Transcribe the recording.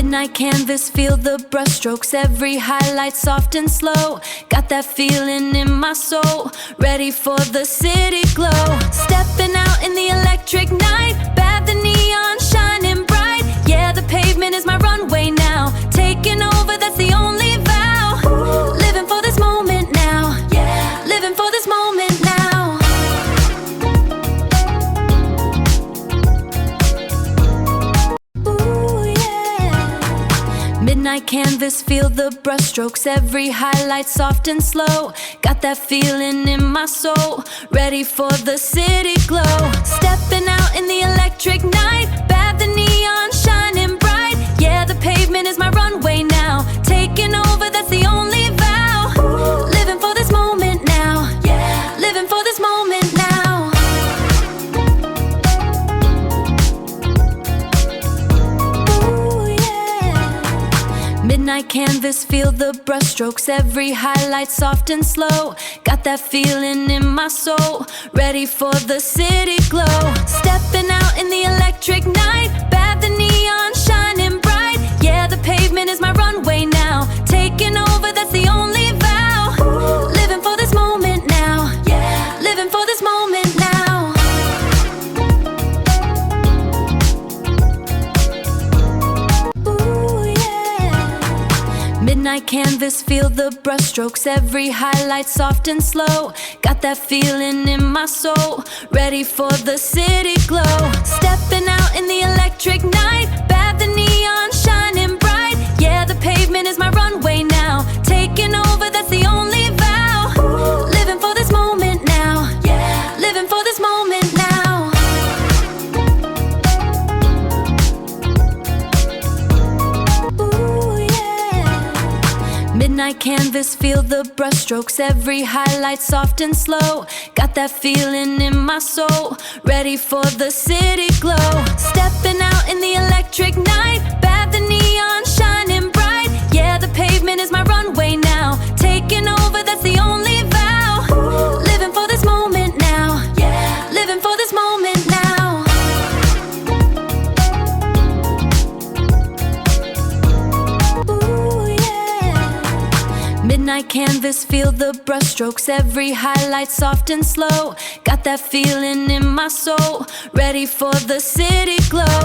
Midnight canvas, feel the brushstrokes, every highlight soft and slow. Got that feeling in my soul, ready for the city glow. Stepping out in the electric night, bathe the neon shining bright. Yeah, the pavement is my runway now, taking over, that's the only vow. Living for this moment now, yeah, living for this moment now. Midnight canvas, feel the brushstrokes, every highlight soft and slow. Got that feeling in my soul, ready for the city glow. Stepping out in the electric night, bathe the neon shining bright. Yeah, the pavement is my runway now, taking over, that's the only vow. Living for this moment now, yeah, living for this moment now. Midnight canvas, feel the brushstrokes, every highlight soft and slow. Got that feeling in my soul, ready for the city glow. Stepping out in the electric night, bathe the neon shining bright. Yeah, the pavement is my runway now, taking over, that's the only vow. Living for this moment now, yeah, living for this moment now. Midnight canvas, feel the brushstrokes, every highlight soft and slow. Got that feeling in my soul, ready for the city glow. Stepping out in the electric night, bathe the neon shining bright. Yeah, the pavement is my runway now, taking over, that's the only vow. Living for this moment now, yeah, living for this moment now. Midnight canvas, feel the brushstrokes, every highlight soft and slow. Got that feeling in my soul, ready for the city glow. Stepping out in the electric night, bathe the neon shining bright. Yeah, the pavement is my runway now, taking over, that's the only vow. Living for this moment now, yeah, living for this moment now. Midnight canvas, feel the brushstrokes, every highlight soft and slow. Got that feeling in my soul, ready for the city glow.